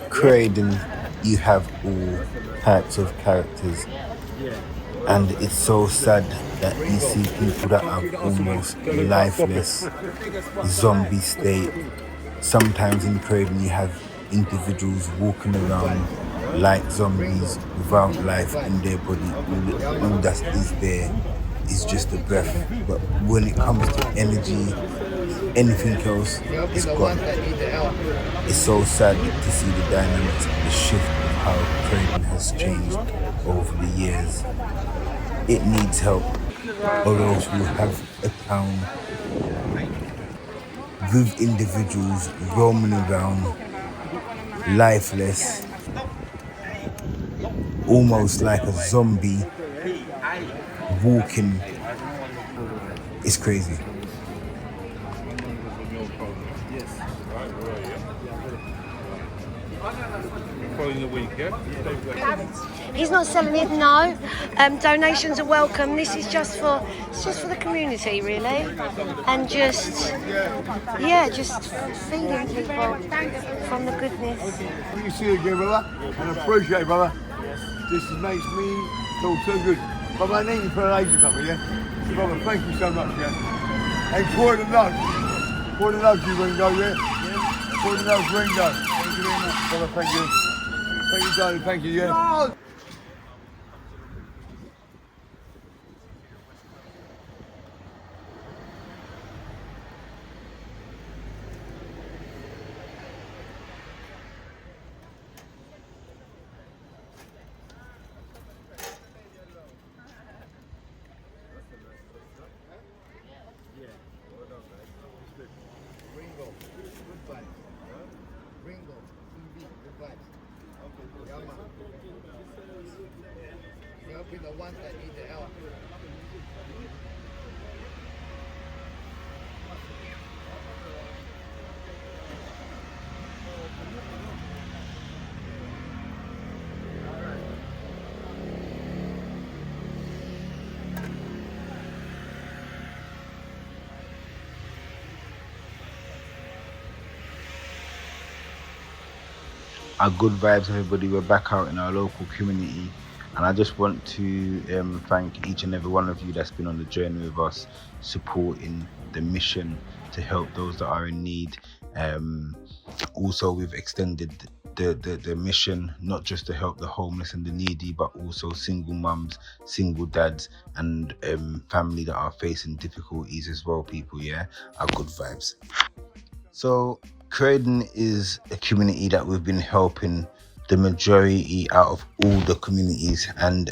Croydon, you have all types of characters, and it's so sad that you see people that are almost lifeless, zombie state. Sometimes in Croydon you have individuals walking around like zombies without life in their body. All that is there is just a breath. But when it comes to energy, anything else is gone. It's so sad to see the dynamics, the shift of how Croydon has changed over the years. It needs help, or else we'll have a town with individuals roaming around, lifeless, almost like a zombie walking. It's crazy. He's not selling it, no. Donations are welcome. This is just for the community, really, and just feeding people from the goodness. You see you again, brother, and I appreciate it, brother. This makes me feel so good. But I need you for an agent, brother, yeah? So, brother, thank you so much, yeah? And Croydon loves you, Ringo, yeah? Croydon loves Ringo. Thank you very much, brother, thank you. Thank you, darling, thank you, yeah? Ringo, Foodie, good vibes. Yeah, man. You're helping the ones that need the help. Our good vibes, everybody. We're back out in our local community, and I just want to thank each and every one of you that's been on the journey with us, supporting the mission to help those that are in need. Also, we've extended the mission not just to help the homeless and the needy, but also single mums, single dads, and family that are facing difficulties as well. People, yeah, our good vibes. So Croydon is a community that we've been helping the majority out of all the communities, and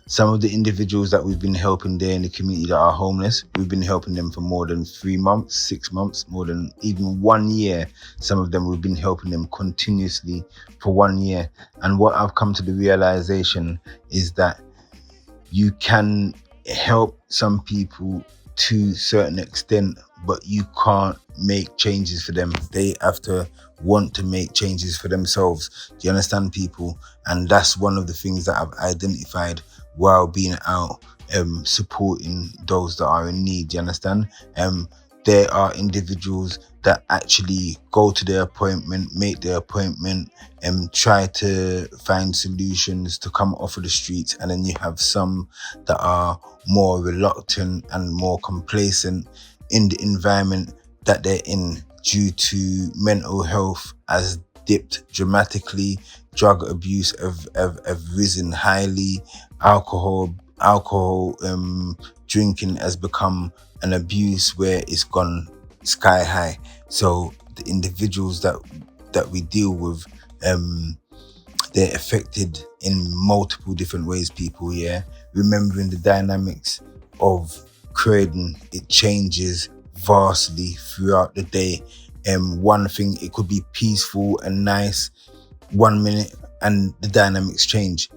some of the individuals that we've been helping there in the community that are homeless, we've been helping them for more than 3 months, 6 months, more than even 1 year. Some of them we've been helping them continuously for 1 year. And what I've come to the realization is that you can help some people to a certain extent, but you can't make changes for them. They have to want to make changes for themselves. Do you understand, people? And that's one of the things that I've identified while being out supporting those that are in need. Do you understand? There are individuals that actually go to their appointment, make their appointment, and try to find solutions to come off of the streets. And then you have some that are more reluctant and more complacent in the environment that they're in due to mental health has dipped dramatically, drug abuse have risen highly, alcohol drinking has become an abuse where it's gone sky high. So the individuals that we deal with, they're affected in multiple different ways, people, yeah? Remembering the dynamics of Croydon, it changes vastly throughout the day. One thing, it could be peaceful and nice 1 minute and the dynamics change.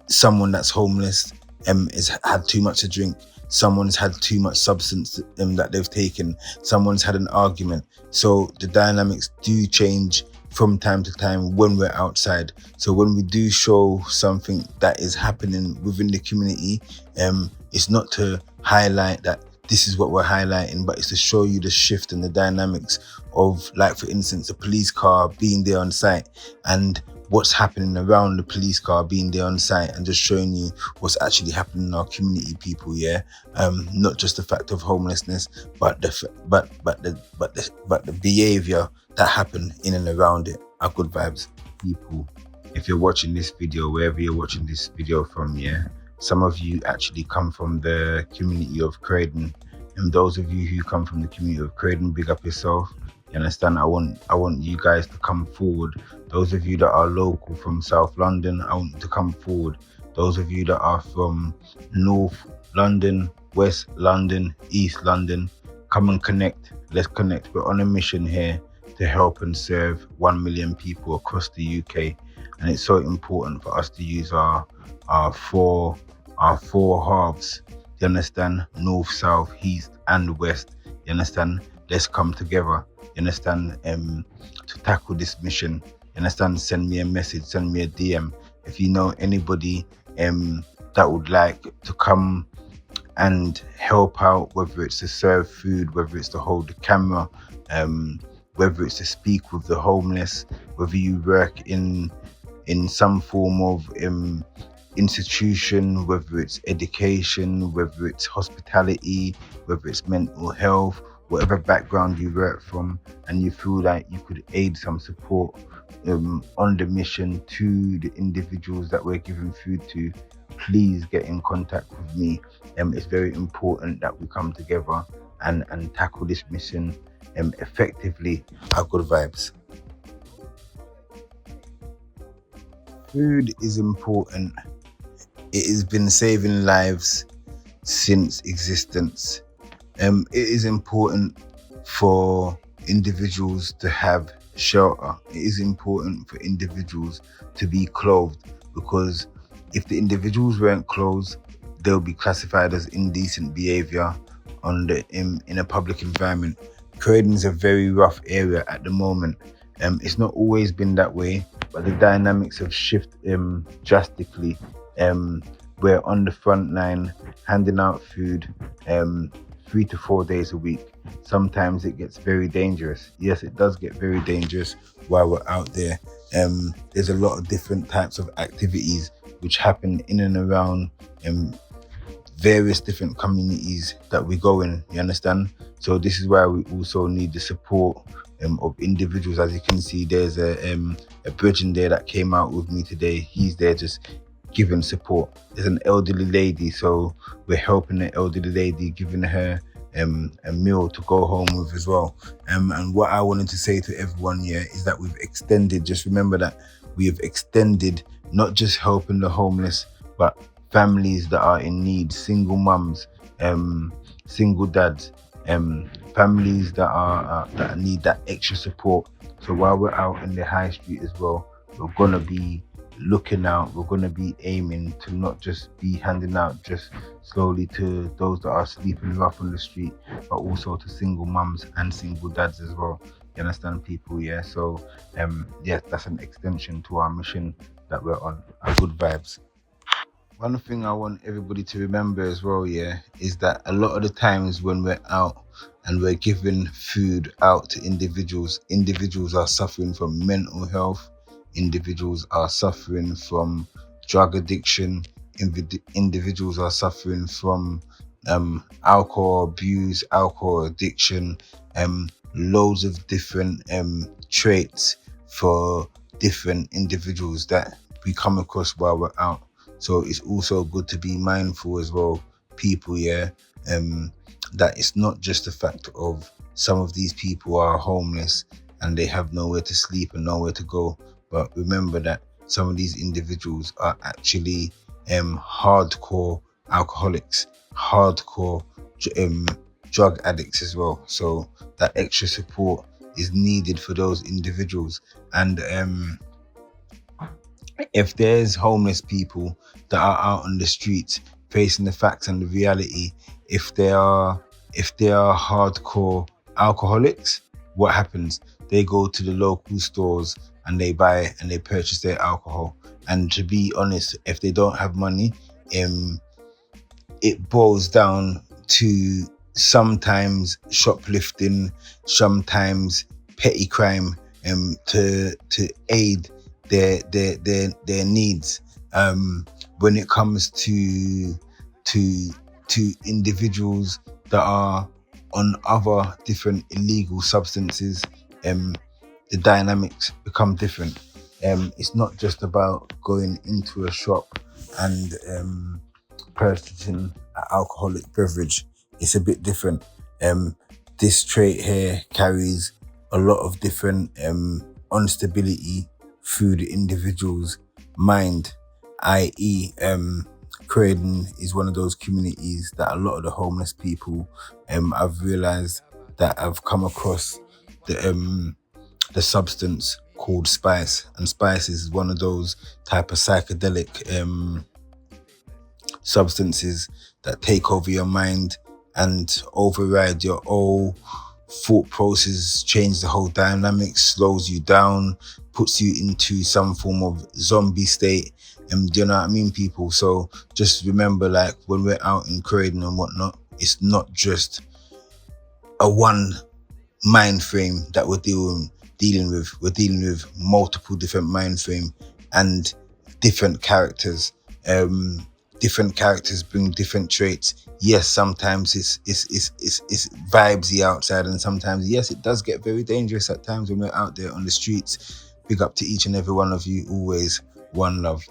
Someone that's homeless has had too much to drink. Someone's had too much substance that they've taken. Someone's had an argument. So the dynamics do change from time to time when we're outside. So when we do show something that is happening within the community, it's not to highlight that this is what we're highlighting, but it's to show you the shift in the dynamics of, like, for instance, a police car being there on site and what's happening around the police car being there on site, and just showing you what's actually happening in our community, people. Yeah, not just the fact of homelessness, but the behavior that happened in and around it are good vibes, people. If you're watching this video, wherever you're watching this video from, yeah, some of you actually come from the community of Croydon, and those of you who come from the community of Croydon, big up yourself. You understand? I want you guys to come forward. Those of you that are local from South London, I want you to come forward. Those of you that are from North London, West London, East London, come and connect. Let's connect. We're on a mission here to help and serve 1 million people across the UK, and it's so important for us to use our four halves. You understand? North, south, east, and west. You understand? Let's come together. You understand? To tackle this mission. You understand? Send me a message, send me a DM. If you know anybody that would like to come and help out, whether it's to serve food, whether it's to hold the camera, whether it's to speak with the homeless, whether you work in some form of institution, whether it's education, whether it's hospitality, whether it's mental health, whatever background you work from, and you feel like you could aid some support on the mission to the individuals that we're giving food to, please get in contact with me. It's very important that we come together and tackle this mission effectively. Our good vibes. Food is important. It has been saving lives since existence. It is important for individuals to have shelter. It is important for individuals to be clothed, because if the individuals weren't clothed, they'll be classified as indecent behaviour in a public environment. Croydon is a very rough area at the moment. It's not always been that way, but the dynamics have shifted drastically. We're on the front line handing out food 3 to 4 days a week. Sometimes it gets very dangerous. Yes, it does get very dangerous while we're out there. There's a lot of different types of activities which happen in and around various different communities that we go in, you understand? So this is why we also need the support of individuals. As you can see, there's a bridge in there that came out with me today. He's there just giving support. There's an elderly lady, so we're helping the elderly lady, giving her a meal to go home with as well. And what I wanted to say to everyone here is that we've extended, just remember that we have extended not just helping the homeless, but families that are in need, single mums, single dads, families that need that extra support. So while we're out in the high street as well, we're gonna be looking out, we're going to be aiming to not just be handing out just slowly to those that are sleeping rough on the street, but also to single mums and single dads as well. You understand, people? Yeah, so yeah, that's an extension to our mission that we're on. Our good vibes. One thing I want everybody to remember as well, yeah, is that a lot of the times when we're out and we're giving food out to individuals are suffering from mental health. Individuals are suffering from drug addiction. Individuals are suffering from alcohol abuse, alcohol addiction, loads of different traits for different individuals that we come across while we're out. So it's also good to be mindful as well, people, yeah, that it's not just the fact of some of these people are homeless and they have nowhere to sleep and nowhere to go. But remember that some of these individuals are actually hardcore alcoholics, hardcore drug addicts as well. So that extra support is needed for those individuals. And if there's homeless people that are out on the streets facing the facts and the reality, if they are hardcore alcoholics, what happens? They go to the local stores and they buy and they purchase their alcohol. And to be honest, if they don't have money, it boils down to sometimes shoplifting, sometimes petty crime, to aid their needs. When it comes to individuals that are on other different illegal substances, the dynamics become different. It's not just about going into a shop and purchasing an alcoholic beverage. It's a bit different. This trait here carries a lot of different instability through the individual's mind, i.e., Croydon is one of those communities that a lot of the homeless people I've realised that I've come across the substance called spice, and spice is one of those type of psychedelic substances that take over your mind and override your whole thought process, change the whole dynamic, slows you down, puts you into some form of zombie state. Do you know what I mean, people? So just remember, like, when we're out in Croydon and whatnot, it's not just a one mind frame that we're dealing with. We're dealing with multiple different mind frame and different characters. Different characters bring different traits. Yes, sometimes it's vibesy outside, and sometimes, yes, it does get very dangerous at times when we're out there on the streets. Big up to each and every one of you. Always one love.